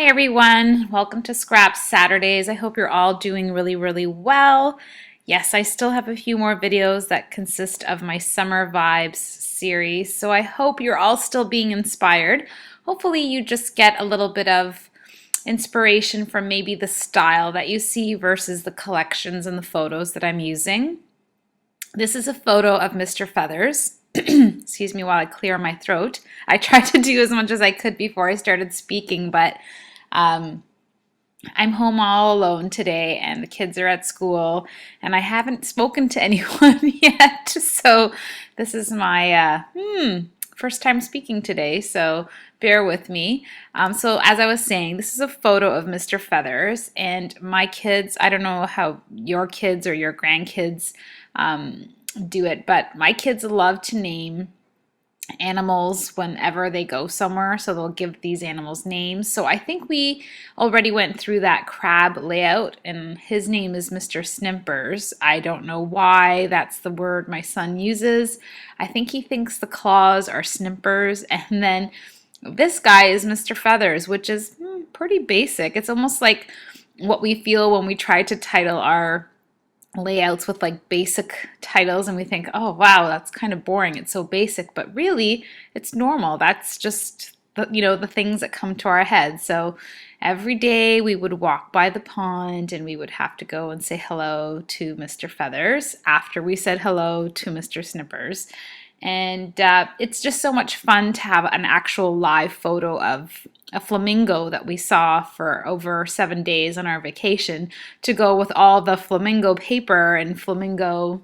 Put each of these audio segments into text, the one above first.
Hi everyone, welcome to Scrap Saturdays. I hope you're all doing really well. Yes, I still have a few more videos that consist of my summer vibes series, so I hope you're all still being inspired. Hopefully you just get a little bit of inspiration from maybe the style that you see versus the collections and the photos that I'm using. This is a photo of Mr. Feathers. Excuse me while I clear my throat. I tried to do as much as I could before I started speaking, but um, I'm home all alone today and the kids are at school and I haven't spoken to anyone yet. So this is my first time speaking today, so bear with me. So as I was saying, this is a photo of Mr. Feathers and my kids. I don't know how your kids or your grandkids do it, but my kids love to name animals whenever they go somewhere, so they'll give these animals names. So I think we already went through that crab layout, and his name is Mr. Snimpers. I don't know why that's the word my son uses. I think he thinks the claws are snimpers, and then this guy is Mr. Feathers, which is pretty basic. It's almost like what we feel when we try to title our layouts with like basic titles and we think, oh wow, that's kind of boring, it's so basic, but really it's normal. That's just the things that come to our head. So every day we would walk by the pond and we would have to go and say hello to Mr. Feathers after we said hello to Mr. Snippers. And it's just so much fun to have an actual live photo of a flamingo that we saw for over 7 days on our vacation to go with all the flamingo paper and flamingo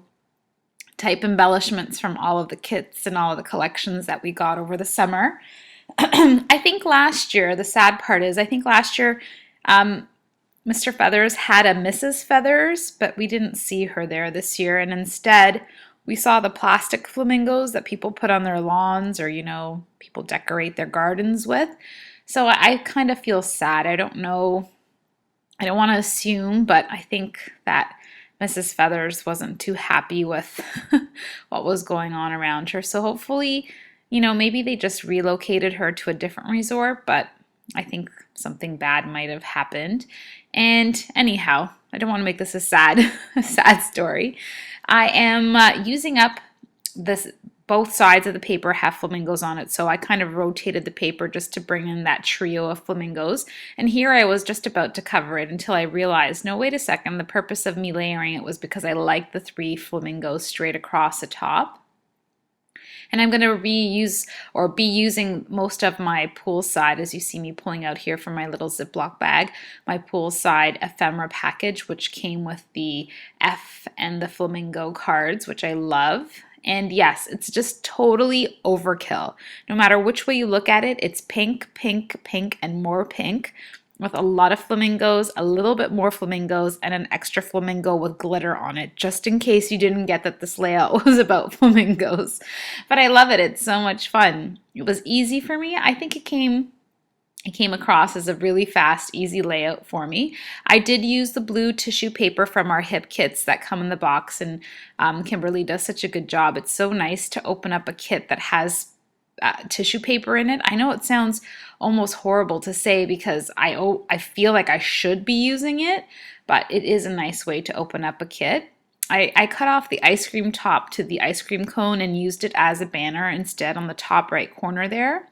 type embellishments from all of the kits and all of the collections that we got over the summer. I think last year, the sad part is, I think last year Mr. Feathers had a Mrs. Feathers, but we didn't see her there this year, and instead we saw the plastic flamingos that people put on their lawns or, people decorate their gardens with. So I kind of feel sad. I don't know. I don't want to assume, but I think that Mrs. Feathers wasn't too happy with what was going on around her. So hopefully, maybe they just relocated her to a different resort, but I think something bad might have happened. And anyhow, I don't want to make this a sad story. I am using up this. Both sides of the paper have flamingos on it, so I kind of rotated the paper just to bring in that trio of flamingos. And here I was just about to cover it until I realized, no, wait a second, the purpose of me layering it was because I like the 3 flamingos straight across the top. And I'm going to reuse or be using most of my poolside, as you see me pulling out here from my little Ziploc bag, my poolside ephemera package, which came with the F and the flamingo cards, which I love. And yes, it's just totally overkill. No matter which way you look at it, it's pink, pink, pink, and more pink with a lot of flamingos, a little bit more flamingos, and an extra flamingo with glitter on it, just in case you didn't get that this layout was about flamingos. But I love it. It's so much fun. It was easy for me. I think it came across as a really fast, easy layout for me. I did use the blue tissue paper from our hip kits that come in the box, and Kimberly does such a good job. It's so nice to open up a kit that has tissue paper in it. I know it sounds almost horrible to say because I feel like I should be using it, but it is a nice way to open up a kit. I cut off the ice cream top to the ice cream cone and used it as a banner instead on the top right corner there.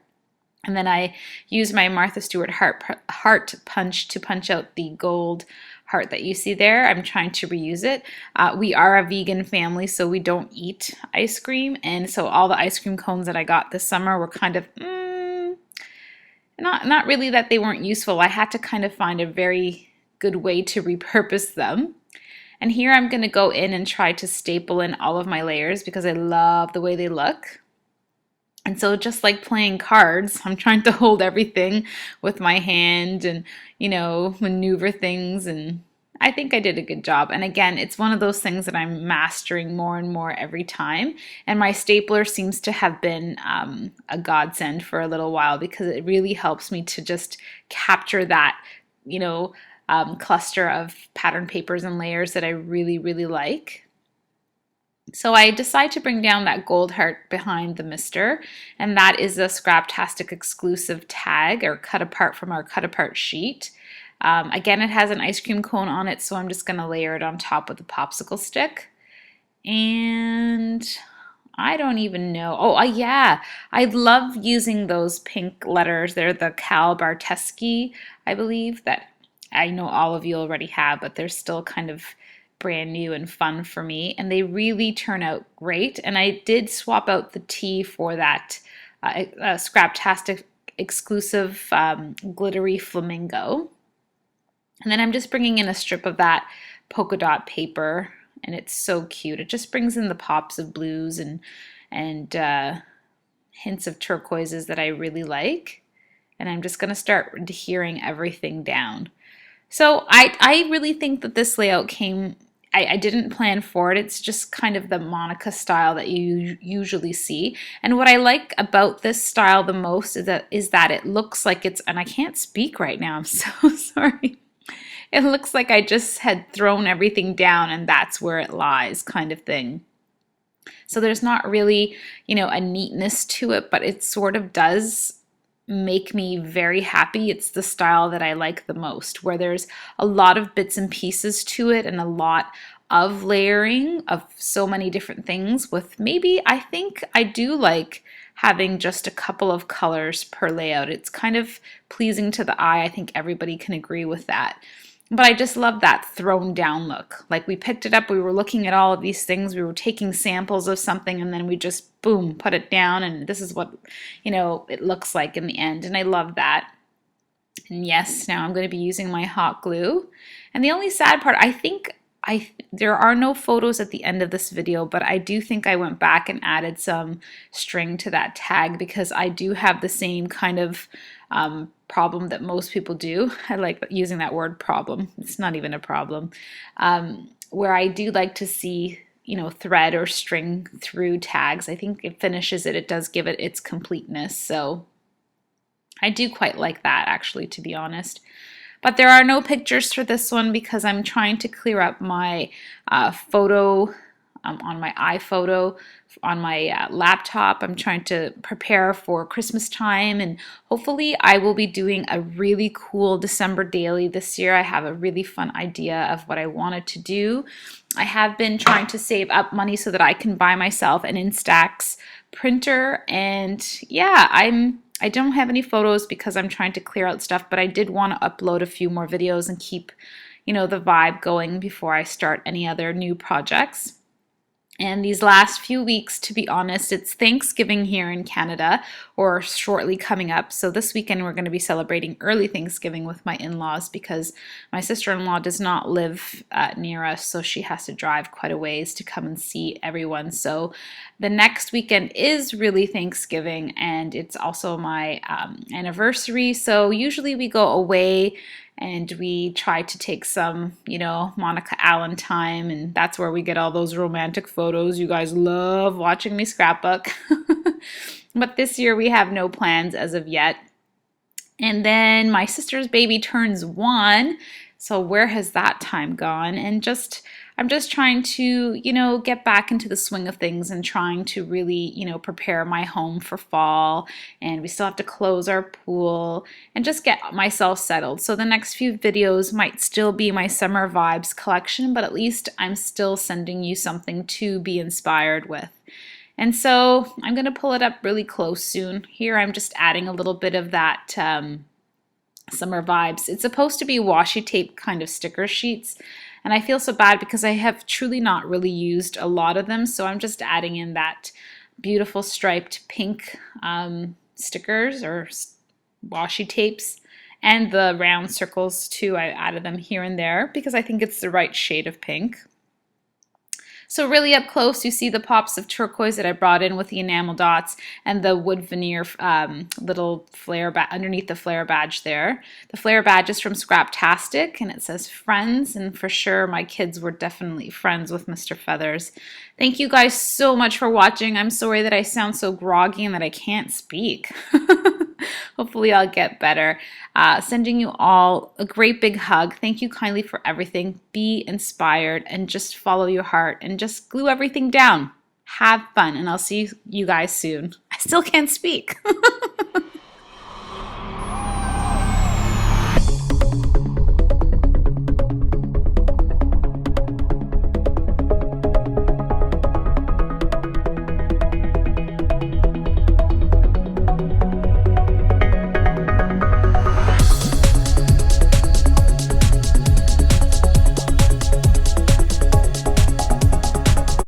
And then I used my Martha Stewart heart punch to punch out the gold heart that you see there. I'm trying to reuse it. We are a vegan family, so we don't eat ice cream. And so all the ice cream cones that I got this summer were kind of, not really that they weren't useful. I had to kind of find a very good way to repurpose them. And here I'm going to go in and try to staple in all of my layers because I love the way they look. And so just like playing cards, I'm trying to hold everything with my hand and, maneuver things. And I think I did a good job. And again, it's one of those things that I'm mastering more and more every time. And my stapler seems to have been a godsend for a little while because it really helps me to just capture that, cluster of pattern papers and layers that I really like. So I decide to bring down that gold heart behind the mister, and that is a Scraptastic exclusive tag or cut apart from our cut apart sheet. Again, it has an ice cream cone on it, so I'm just going to layer it on top with a popsicle stick. And I don't even know. Oh, yeah. I love using those pink letters. They're the Cal Barteschi, I believe, that I know all of you already have, but they're still kind of brand new and fun for me. And they really turn out great. And I did swap out the T for that Scraptastic exclusive glittery flamingo. And then I'm just bringing in a strip of that polka dot paper, and it's so cute. It just brings in the pops of blues and hints of turquoises that I really like. And I'm just going to start adhering everything down. So I really think that this layout came, I didn't plan for it. It's just kind of the Monica style that you usually see. And what I like about this style the most is that it looks like it's, and I can't speak right now, I'm so sorry. It looks like I just had thrown everything down and that's where it lies, kind of thing. So there's not really, a neatness to it, but it sort of does make me very happy. It's the style that I like the most, where there's a lot of bits and pieces to it and a lot of layering of so many different things with maybe, I think I do like having just a couple of colors per layout. It's kind of pleasing to the eye. I think everybody can agree with that. But I just love that thrown down look. Like we picked it up, we were looking at all of these things, we were taking samples of something, and then we just, boom, put it down, and this is what, it looks like in the end. And I love that. And yes, now I'm going to be using my hot glue. And the only sad part, I think there are no photos at the end of this video, but I do think I went back and added some string to that tag because I do have the same kind of problem that most people do. I like using that word problem. It's not even a problem. Where I do like to see, thread or string through tags. I think it finishes it. It does give it its completeness. So I do quite like that, actually, to be honest. But there are no pictures for this one because I'm trying to clear up my photo on my iPhoto on my laptop. I'm trying to prepare for Christmas time, and hopefully I will be doing a really cool December daily this year. I have a really fun idea of what I wanted to do. I have been trying to save up money so that I can buy myself an Instax printer, and yeah, I don't have any photos because I'm trying to clear out stuff, but I did want to upload a few more videos and keep, the vibe going before I start any other new projects. And these last few weeks, to be honest, it's Thanksgiving here in Canada, or shortly coming up. So this weekend we're going to be celebrating early Thanksgiving with my in-laws because my sister-in-law does not live near us, so she has to drive quite a ways to come and see everyone. So the next weekend is really Thanksgiving, and it's also my anniversary. So usually we go away and we try to take some, Monica Allen time, and that's where we get all those romantic photos. You guys love watching me scrapbook. But this year we have no plans as of yet. And then my sister's baby turns 1, so where has that time gone? And I'm just trying to, get back into the swing of things and trying to really, prepare my home for fall. And we still have to close our pool and just get myself settled. So the next few videos might still be my summer vibes collection, but at least I'm still sending you something to be inspired with. And so I'm going to pull it up really close soon. Here I'm just adding a little bit of that summer vibes. It's supposed to be washi tape kind of sticker sheets. And I feel so bad because I have truly not really used a lot of them. So I'm just adding in that beautiful striped pink stickers or washi tapes. And the round circles too. I added them here and there because I think it's the right shade of pink. So really up close, you see the pops of turquoise that I brought in with the enamel dots and the wood veneer little flare underneath the flare badge there. The flare badge is from Scraptastic, and it says friends, and for sure my kids were definitely friends with Mr. Feathers. Thank you guys so much for watching. I'm sorry that I sound so groggy and that I can't speak. Hopefully, I'll get better. Sending you all a great big hug. Thank you kindly for everything. Be inspired and just follow your heart and just glue everything down. Have fun, and I'll see you guys soon. I still can't speak.